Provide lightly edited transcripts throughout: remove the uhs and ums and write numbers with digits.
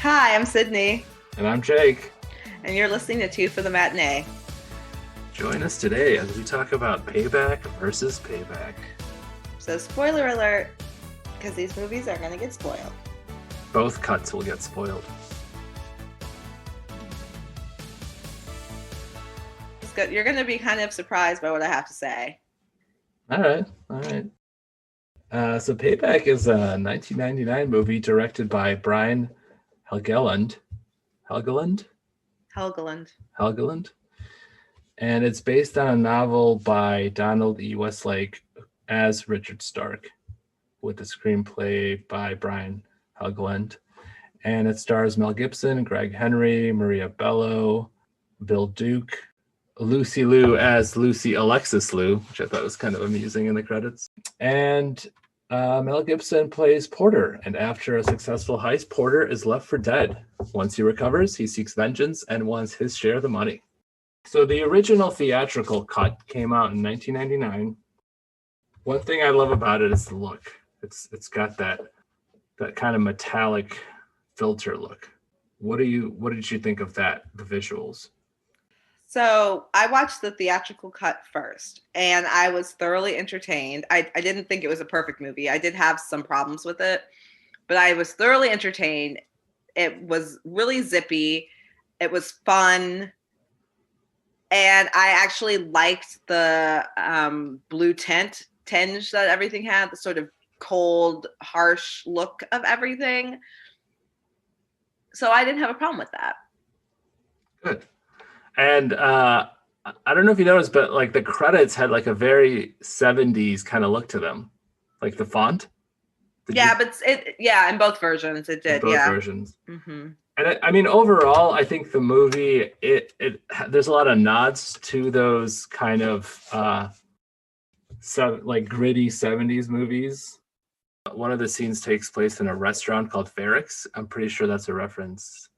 Hi, I'm Sydney, And I'm Jake. and you're listening to Two for the Matinee. Join us today as we talk about Payback versus Payback. So, spoiler alert, because these movies are going to get spoiled. Both cuts will get spoiled. You're going to be kind of surprised by what I have to say. All right. So Payback is a 1999 movie directed by Brian Helgeland. Helgeland. And it's based on a novel by Donald E. Westlake as Richard Stark, with a screenplay by Brian Helgeland. And it stars Mel Gibson, Greg Henry, Maria Bello, Bill Duke, Lucy Liu as Lucy Alexis Liu, which I thought was kind of amusing in the credits. And Mel Gibson plays Porter, and after a successful heist, Porter is left for dead. Once he recovers, he seeks vengeance and wants his share of the money. So the original theatrical cut came out in 1999. One thing I love about it is the look. It's got that kind of metallic filter look. What did you think of that, the visuals? So I watched the theatrical cut first, and I was thoroughly entertained. I didn't think it was a perfect movie. I did have some problems with it, but I was thoroughly entertained. It was really zippy. It was fun. And I actually liked the blue tinge that everything had, the sort of cold, harsh look of everything. So I didn't have a problem with that. Good. And I don't know if you noticed, but like the credits had like a very 70s kind of look to them, like the font. In both versions it did. Both versions. Mm-hmm. And I mean, overall, I think the movie there's a lot of nods to those kind of like gritty 70s movies. One of the scenes takes place in a restaurant called Barracks. I'm pretty sure that's a reference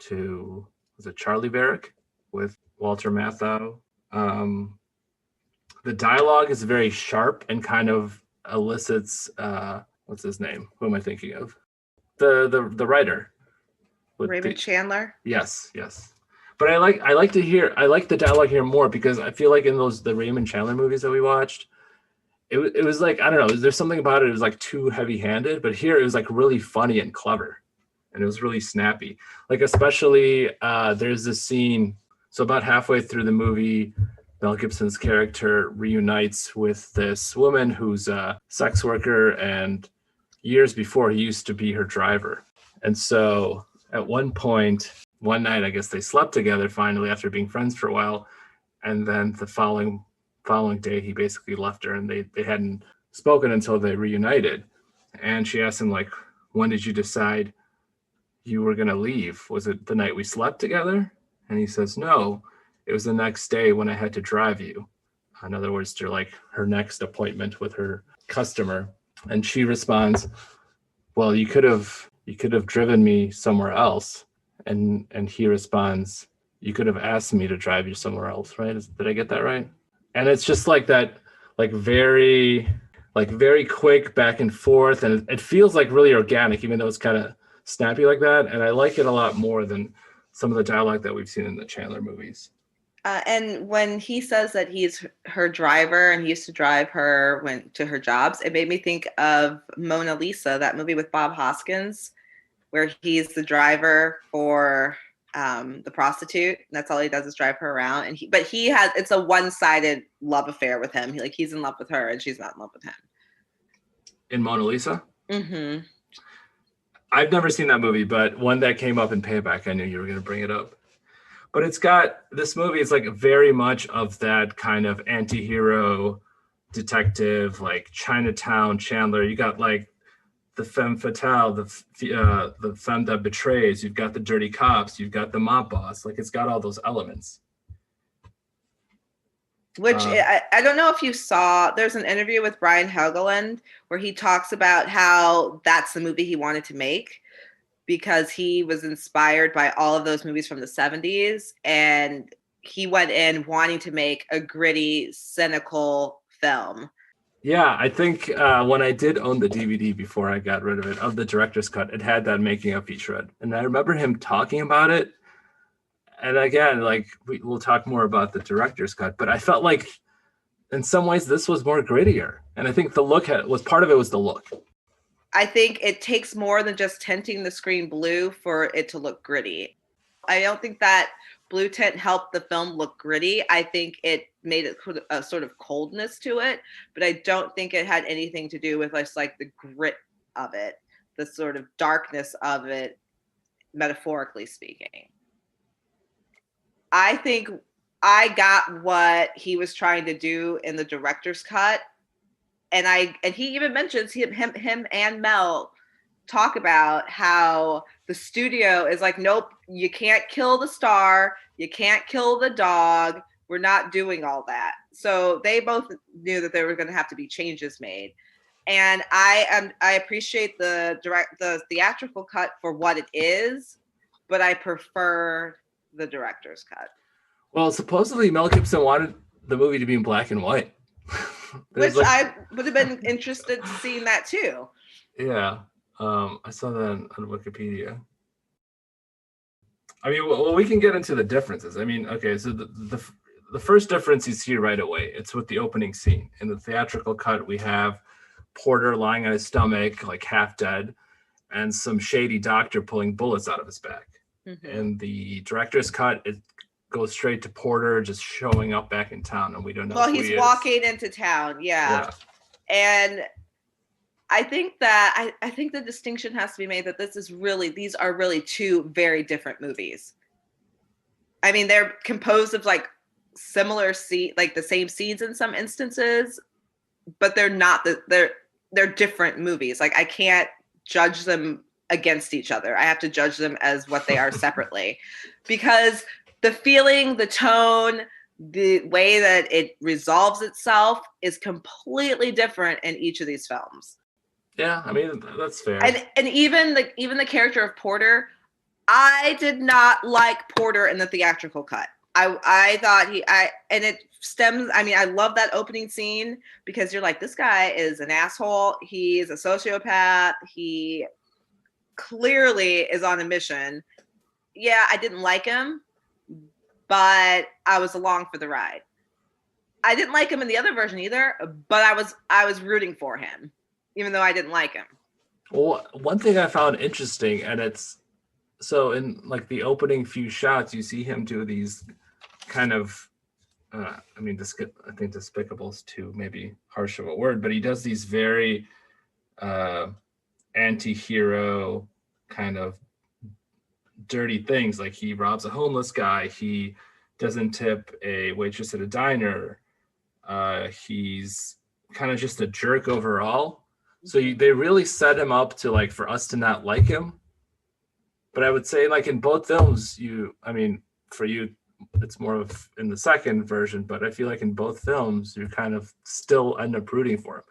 to, was it Charlie Barrack with Walter Matthau? The dialogue is very sharp and kind of elicits what's his name? Who am I thinking of? The writer. Raymond Chandler. Yes. But I like the dialogue here more because I feel like in the Raymond Chandler movies that we watched, it was like, I don't know, there's something about it was like too heavy-handed, but here it was like really funny and clever, and it was really snappy. Like especially there's this scene, so about halfway through the movie, Mel Gibson's character reunites with this woman who's a sex worker, and years before he used to be her driver. And so at one point, one night, I guess they slept together finally after being friends for a while. And then the following day, he basically left her, and they hadn't spoken until they reunited. And she asked him, like, when did you decide you were going to leave? Was it the night we slept together? And he says, no, it was the next day when I had to drive you. In other words, to like her next appointment with her customer. And she responds, well, you could have driven me somewhere else. And he responds, you could have asked me to drive you somewhere else, right? Did I get that right? And it's just like that, like very quick back and forth. And it feels like really organic, even though it's kind of snappy like that. And I like it a lot more than some of the dialogue that we've seen in the Chandler movies. And when he says that he's her driver and he used to drive her to her jobs, it made me think of Mona Lisa, that movie with Bob Hoskins, where he's the driver for the prostitute. And that's all he does is drive her around. And it's a one-sided love affair with him. He's in love with her and she's not in love with him. In Mona Lisa? Mm-hmm. I've never seen that movie, but one that came up in Payback, I knew you were going to bring it up. But it's got, this movie is like very much of that kind of anti-hero detective, like Chinatown Chandler. You got like the femme fatale, the femme that betrays. You've got the dirty cops. You've got the mob boss. Like it's got all those elements. Which I don't know if you saw, there's an interview with Brian Helgeland where he talks about how that's the movie he wanted to make because he was inspired by all of those movies from the 70s. And he went in wanting to make a gritty, cynical film. Yeah, I think when I did own the DVD before I got rid of it, of the director's cut, it had that making of featurette. And I remember him talking about it. And again, like we'll talk more about the director's cut, but I felt like in some ways this was more grittier. And I think the look was part of it was the look. I think it takes more than just tinting the screen blue for it to look gritty. I don't think that blue tint helped the film look gritty. I think it made it a sort of coldness to it, but I don't think it had anything to do with like the grit of it, the sort of darkness of it, metaphorically speaking. I think I got what he was trying to do in the director's cut. And he even mentions him and Mel talk about how the studio is like, nope, you can't kill the star, you can't kill the dog, we're not doing all that. So they both knew that there were going to have to be changes made. And I appreciate the theatrical cut for what it is, but I prefer the director's cut. Well, supposedly Mel Gibson wanted the movie to be in black and white. Which like, I would have been interested to seeing that too. Yeah. I saw that on Wikipedia. I mean, well, we can get into the differences. I mean, okay, so the first difference you see right away, it's with the opening scene. In the theatrical cut, we have Porter lying on his stomach, like half dead, and some shady doctor pulling bullets out of his back. Mm-hmm. In the director's cut, it goes straight to Porter just showing up back in town, and we don't know. Well, he's walking into town, yeah. And I think that I think the distinction has to be made that these are really two very different movies. I mean, they're composed of like similar like the same scenes in some instances, but they're not they're different movies. Like I can't judge them against each other. I have to judge them as what they are separately, because the feeling, the tone, the way that it resolves itself is completely different in each of these films. Yeah, I mean, that's fair. And even the character of Porter, I did not like Porter in the theatrical cut. I thought and it stems, I mean, I love that opening scene because you're like, this guy is an asshole. He's a sociopath. He clearly is on a mission. Yeah, I didn't like him, but I was along for the ride. I didn't like him in the other version either, but I was rooting for him, even though I didn't like him. Well, one thing I found interesting, and it's so in like the opening few shots, you see him do these kind of, I mean, I think despicable is too maybe harsh of a word, but he does these very anti-hero kind of dirty things. Like he robs a homeless guy, he doesn't tip a waitress at a diner, he's kind of just a jerk overall. So they really set him up to like for us to not like him. But I would say like in both films, I mean, for you, it's more of in the second version, but I feel like in both films, you kind of still end up rooting for him.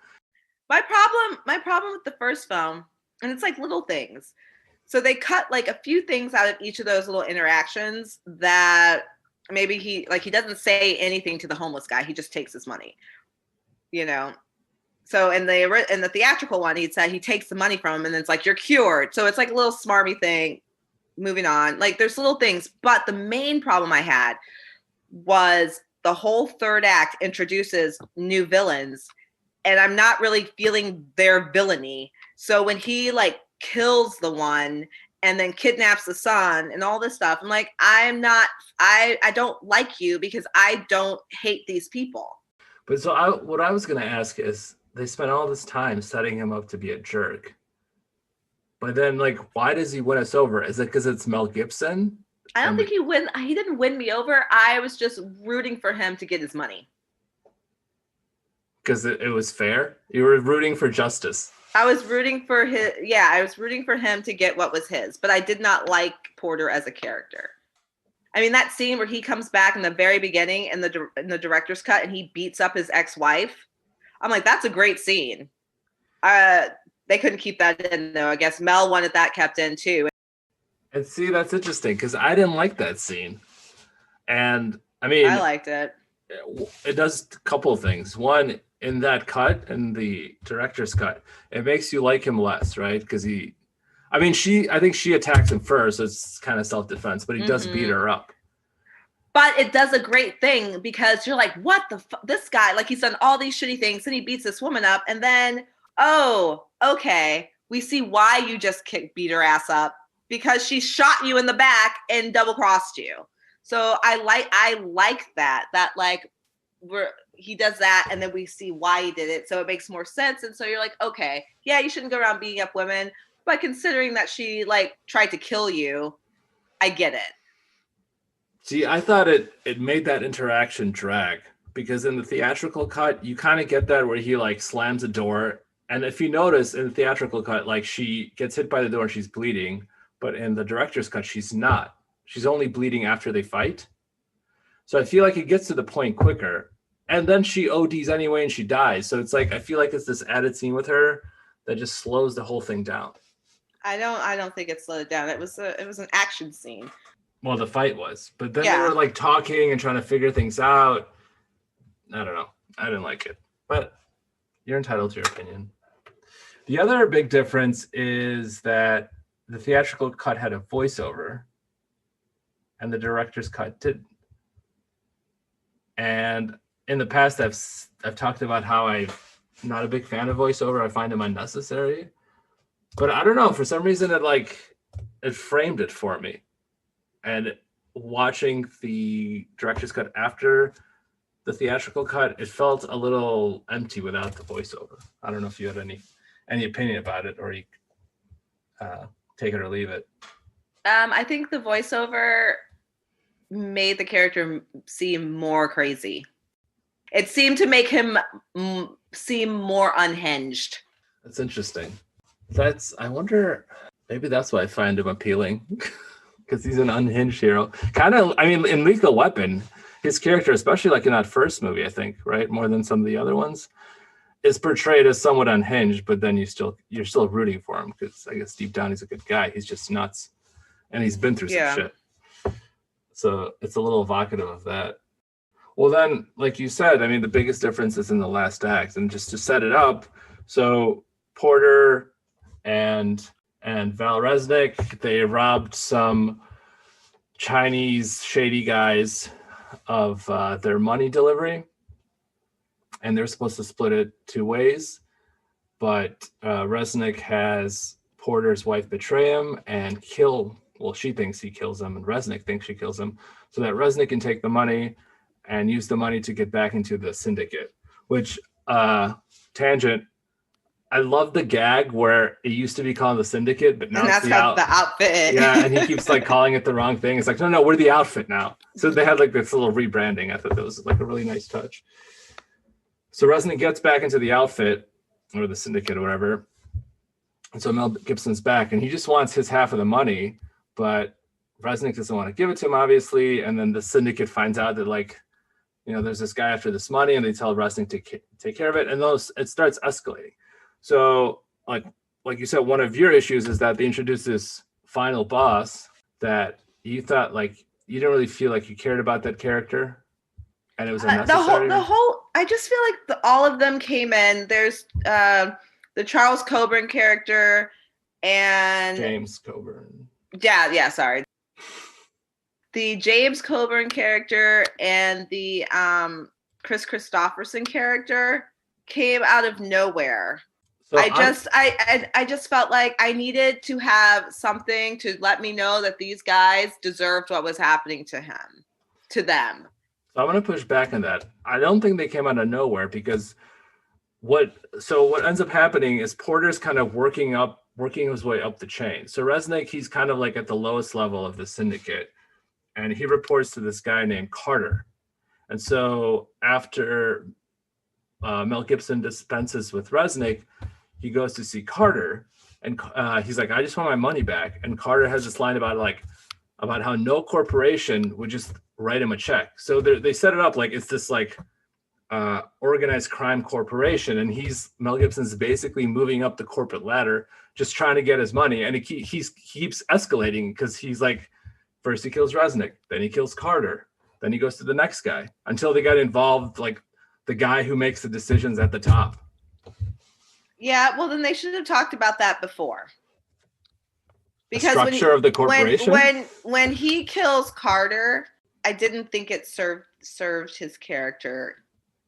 My problem with the first film, and it's like little things. So they cut like a few things out of each of those little interactions that maybe he doesn't say anything to the homeless guy. He just takes his money, you know? So in the theatrical one, he said he takes the money from him and then it's like, you're cured. So it's like a little smarmy thing. Moving on. Like there's little things, but the main problem I had was the whole third act introduces new villains and I'm not really feeling their villainy. So when he like kills the one and then kidnaps the son and all this stuff, I'm like, I don't like you because I don't hate these people. But so what I was going to ask is, they spent all this time setting him up to be a jerk. But then, like, why does he win us over? Is it because it's Mel Gibson? I don't think he didn't win me over. I was just rooting for him to get his money. Because it was fair? You were rooting for justice. I was rooting for him to get what was his. But I did not like Porter as a character. I mean, that scene where he comes back in the very beginning in the director's cut and he beats up his ex-wife. I'm like, that's a great scene. They couldn't keep that in, though. I guess Mel wanted that kept in, too. And see, that's interesting, because I didn't like that scene. And, I mean... I liked it. It does a couple of things. One, in that cut, in the director's cut, it makes you like him less, right? Because I think she attacks him first, so it's kind of self-defense, but he does beat her up. But it does a great thing because you're like, what the this guy, like he's done all these shitty things and he beats this woman up. And then, oh, okay, we see why you just beat her ass up, because she shot you in the back and double-crossed you. So I like that like he does that and then we see why he did it. So it makes more sense. And so you're like, okay, yeah, you shouldn't go around beating up women. But considering that she like tried to kill you, I get it. See, I thought it made that interaction drag, because in the theatrical cut, you kind of get that where he like slams a door. And if you notice in the theatrical cut, like she gets hit by the door and she's bleeding, but in the director's cut, she's not. She's only bleeding after they fight. So I feel like it gets to the point quicker. And then she ODs anyway and she dies. So it's like, I feel like it's this added scene with her that just slows the whole thing down. I don't think it slowed it down. It was an action scene. Well, the fight was, but then they were like talking and trying to figure things out. I don't know. I didn't like it, but you're entitled to your opinion. The other big difference is that the theatrical cut had a voiceover and the director's cut didn't. And in the past, I've talked about how I'm not a big fan of voiceover. I find them unnecessary, but I don't know. For some reason, it framed it for me. And watching the director's cut after the theatrical cut, it felt a little empty without the voiceover. I don't know if you had any opinion about it, or you take it or leave it. I think the voiceover made the character seem more crazy. It seemed to make him seem more unhinged. That's interesting. I wonder, maybe that's why I find him appealing. Because he's an unhinged hero. Kind of, I mean, in Lethal Weapon, his character, especially like in that first movie, I think, right, more than some of the other ones, is portrayed as somewhat unhinged, but then you're still rooting for him, because I guess deep down he's a good guy. He's just nuts. And he's been through some shit. So it's a little evocative of that. Well, then, like you said, I mean, the biggest difference is in the last act. And just to set it up, so Porter and Val Resnick, they robbed some Chinese shady guys of their money delivery, and they're supposed to split it 2 ways. But Resnick has Porter's wife betray him and she thinks he kills him, and Resnick thinks she kills him, so that Resnick can take the money and use the money to get back into the syndicate. Which, tangent, I love the gag where it used to be called the Syndicate, but now and it's the outfit. Yeah, and he keeps like calling it the wrong thing. It's like, no, we're the outfit now. So they had like this little rebranding. I thought that was like a really nice touch. So Resnick gets back into the outfit, or the Syndicate or whatever. And so Mel Gibson's back, and he just wants his half of the money, but Resnick doesn't want to give it to him, obviously. And then the Syndicate finds out that, like, there's this guy after this money, and they tell Resnick to take care of it, and it starts escalating. So, like you said, one of your issues is that they introduced this final boss that you thought, like, you didn't really feel like you cared about that character, and it was unnecessary. I just feel like all of them came in. There's the Charles Coburn character and James Coburn. Yeah, sorry. The James Coburn character and the Chris Christopherson character came out of nowhere. So I just felt like I needed to have something to let me know that these guys deserved what was happening to them. So I'm going to push back on that. I don't think they came out of nowhere, because what ends up happening is Porter's kind of working his way up the chain. So Resnick, he's kind of like at the lowest level of the syndicate, and he reports to this guy named Carter. And so after Mel Gibson dispenses with Resnick, he goes to see Carter, and he's like, I just want my money back. And Carter has this line about how no corporation would just write him a check. So they set it up like it's this like organized crime corporation, and Mel Gibson's basically moving up the corporate ladder, just trying to get his money. And he keeps escalating, because he's like, first he kills Resnick, then he kills Carter, then he goes to the next guy, until they got involved, like the guy who makes the decisions at the top. Yeah, well, then they should have talked about that before. Because the structure of the corporation? When he kills Carter, I didn't think it served his character.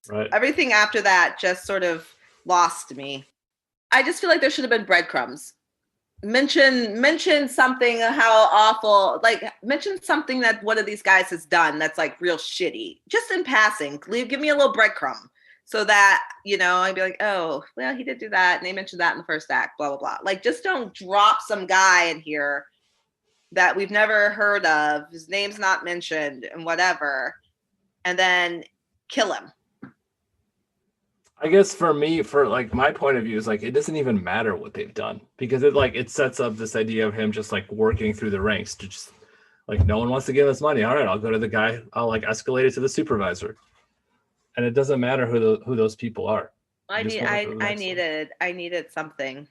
Right. Everything after that just sort of lost me. I just feel like there should have been breadcrumbs. Mention something how awful, like mention something that one of these guys has done that's like real shitty. Just in passing, give me a little breadcrumb so that, you know, I'd be like, oh, well, he did do that. And they mentioned that in the first act, blah, blah, blah. Like, just don't drop some guy in here that we've never heard of. His name's not mentioned and whatever. And then kill him. I guess for me, for like my point of view is like, it doesn't even matter what they've done because it sets up this idea of him just like working through the ranks to just like, no one wants to give us money. All right, I'll go to the guy. I'll like escalate it to the supervisor. And it doesn't matter who those people are. I needed something.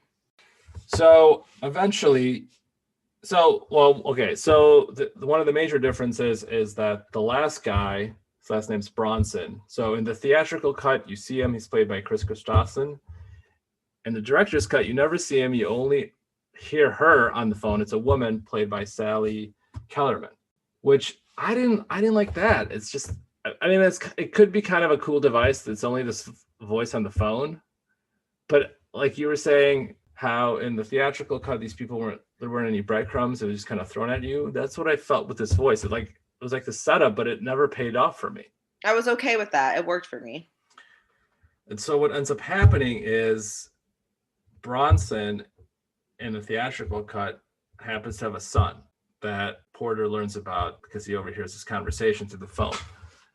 So eventually, So one of the major differences is that the last guy, his last name's Bronson. So in the theatrical cut, you see him, he's played by Chris Christopherson. In the director's cut, you never see him, you only hear her on the phone. It's a woman played by Sally Kellerman, which I didn't like that. It's just, I mean, it could be kind of a cool device. It's only this voice on the phone. But like you were saying, how in the theatrical cut, there weren't any breadcrumbs. It was just kind of thrown at you. That's what I felt with this voice. It was like the setup, but it never paid off for me. I was okay with that. It worked for me. And so what ends up happening is Bronson in the theatrical cut happens to have a son that Porter learns about because he overhears this conversation through the phone.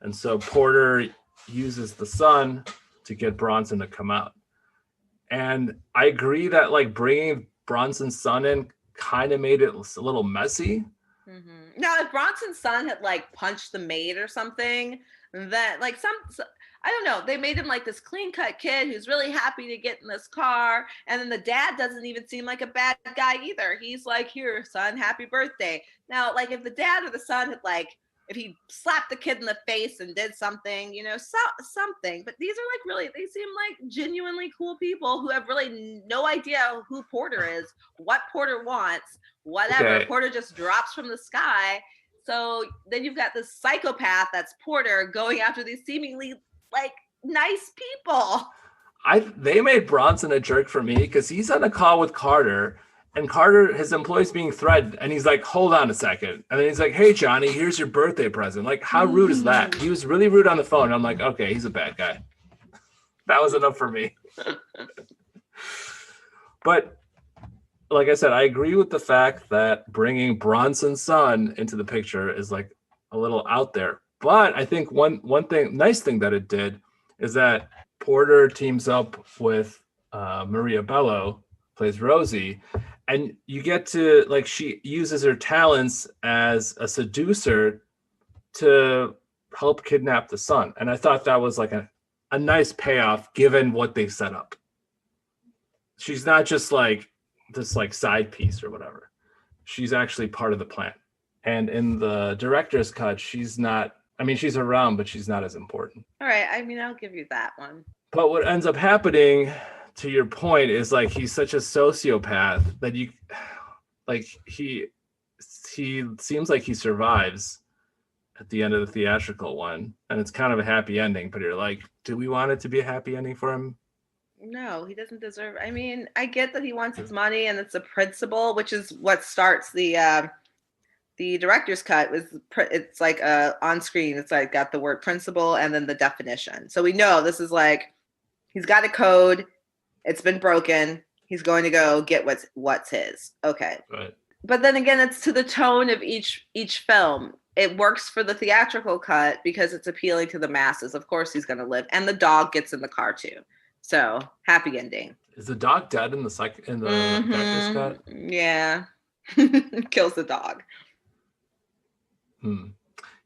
And so Porter uses the son to get Bronson to come out. And I agree that like bringing Bronson's son in kind of made it a little messy. Mm-hmm. Now, if Bronson's son had like punched the maid or something, then like I don't know, they made him like this clean cut kid who's really happy to get in this car. And then the dad doesn't even seem like a bad guy either. He's like, here, son, happy birthday. Now, like if the dad or the son had like, if he slapped the kid in the face and did something, you know, something. But these are like really, they seem like genuinely cool people who have really no idea who Porter is, what Porter wants, whatever. Okay. Porter just drops from the sky. So then you've got this psychopath that's Porter going after these seemingly like nice people. They made Bronson a jerk for me because he's on a call with Carter. And Carter, his employee's being threatened, and he's like, hold on a second. And then he's like, hey, Johnny, here's your birthday present. Like, how rude is that? He was really rude on the phone. I'm like, okay, he's a bad guy. That was enough for me. But like I said, I agree with the fact that bringing Bronson's son into the picture is like a little out there. But I think one nice thing that it did is that Porter teams up with Maria Bello, plays Rosie, and you get to like she uses her talents as a seducer to help kidnap the son. And I thought that was like a nice payoff given what they set up. She's not just like this like side piece or whatever. She's actually part of the plan. And in the director's cut, she's not, I mean, she's around, but she's not as important. All right. I mean, I'll give you that one. But what ends up happening, to your point, is like he's such a sociopath that he seems like he survives at the end of the theatrical one, and it's kind of a happy ending, but you're like, do we want it to be a happy ending for him? No, he doesn't deserve. I mean, I get that he wants his money and it's a principle, which is what starts the director's cut. It's like on screen, it's like got the word principle and then the definition. So we know this is like he's got a code. It's been broken. He's going to go get what's his. Okay. Right. But then again, it's to the tone of each film. It works for the theatrical cut because it's appealing to the masses. Of course, he's going to live, and the dog gets in the car too. So happy ending. Is the dog dead in the director's cut? Yeah, kills the dog.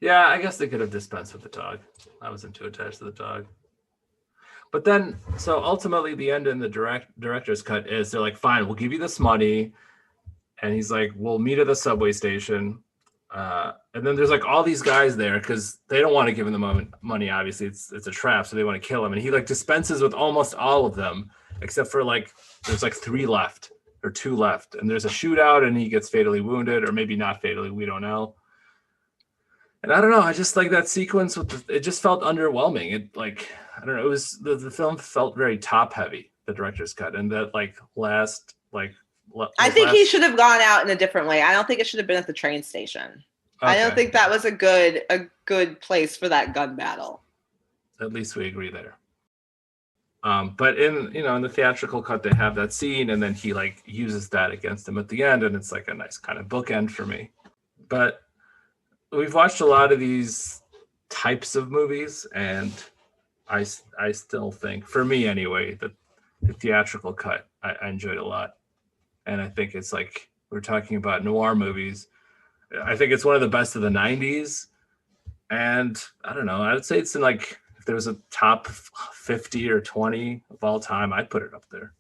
Yeah, I guess they could have dispensed with the dog. I wasn't too attached to the dog. But then, so ultimately, the end in the director's cut is they're like, fine, we'll give you this money. And he's like, we'll meet at the subway station. And then there's like all these guys there because they don't want to give him the money. Obviously, it's a trap, so they want to kill him. And he like dispenses with almost all of them, except for like there's like 3 left or 2 left. And there's a shootout, and he gets fatally wounded, or maybe not fatally. We don't know. And I don't know. I just like that sequence it just felt underwhelming. It like I don't know. It was the film felt very top heavy, the director's cut, and that like last like. I think he should have gone out in a different way. I don't think it should have been at the train station. Okay. I don't think that was a good place for that gun battle. At least we agree there. But in the theatrical cut, they have that scene, and then he like uses that against him at the end, and it's like a nice kind of bookend for me. But we've watched a lot of these types of movies, and I still think, for me anyway, that the theatrical cut I enjoyed a lot. And I think it's like we're talking about noir movies. I think it's one of the best of the 90s. And I don't know, I would say it's in like, if there was a top 50 or 20 of all time, I'd put it up there.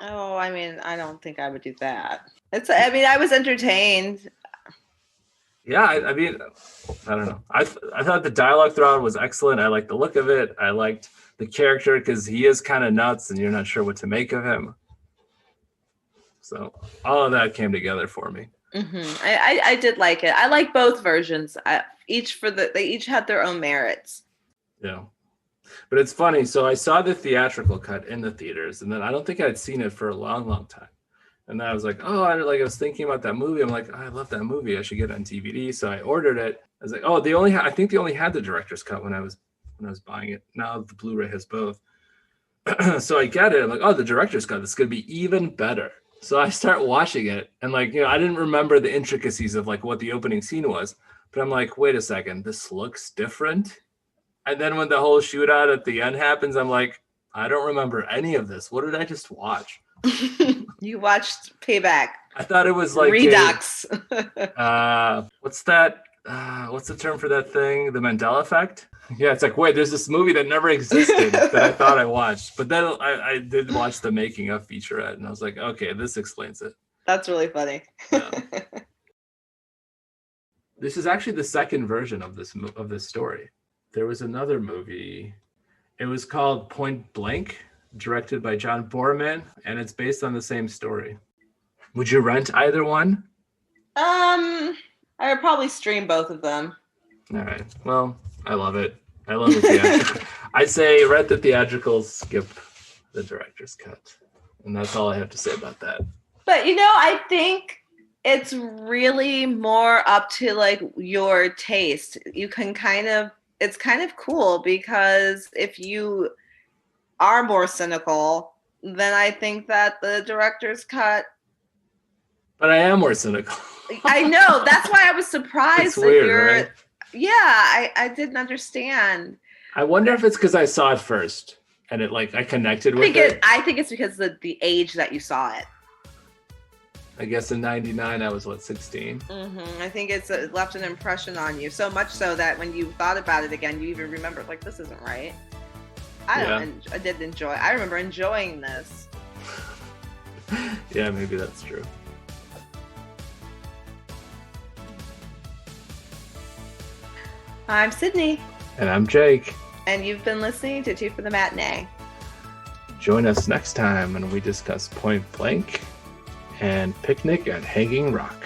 Oh, I mean, I don't think I would do that. I was entertained. Yeah, I mean, I don't know. I thought the dialogue throughout was excellent. I liked the look of it. I liked the character because he is kind of nuts and you're not sure what to make of him. So all of that came together for me. Mm-hmm. I did like it. I like both versions. They each had their own merits. Yeah, but it's funny. So I saw the theatrical cut in the theaters, and then I don't think I'd seen it for a long, long time. And then I was like, I was thinking about that movie. I'm like, I love that movie. I should get it on DVD. So I ordered it. I was like, I think they only had the director's cut when I was buying it. Now the Blu-ray has both. So I get it. I'm like, the director's cut. It's gonna be even better. So I start watching it, and I didn't remember the intricacies of like what the opening scene was, but I'm like, wait a second, this looks different. And then when the whole shootout at the end happens, I'm like, I don't remember any of this. What did I just watch? You watched Payback. I thought it was like Redux. What's that? What's the term for that thing? The Mandela effect? Yeah, it's like, wait, there's this movie that never existed that I thought I watched. But then I did watch the making of featurette, and I was like, okay, this explains it. That's really funny. Yeah. This is actually the second version of this story. There was another movie. It was called Point Blank, directed by John Borman, and it's based on the same story. Would you rent either one? I would probably stream both of them. All right. Well, I love it. I love the theatrical. I say rent the theatrical, skip the director's cut. And that's all I have to say about that. But, I think it's really more up to like your taste. You can it's kind of cool because if you are more cynical, then I think that the director's cut. But I am more cynical. I know. That's why I was surprised. It's weird, right? Yeah, I didn't understand. I wonder if it's because I saw it first and it I connected with it. I think it's because of the age that you saw it. I guess in 99 I was 16. Mm-hmm. I think it left an impression on you, so much so that when you thought about it again, you even remembered this isn't right. I remember enjoying this. Yeah, maybe that's true. I'm Sydney. And I'm Jake. And you've been listening to Two for the Matinee. Join us next time when we discuss Point Blank and Picnic at Hanging Rock.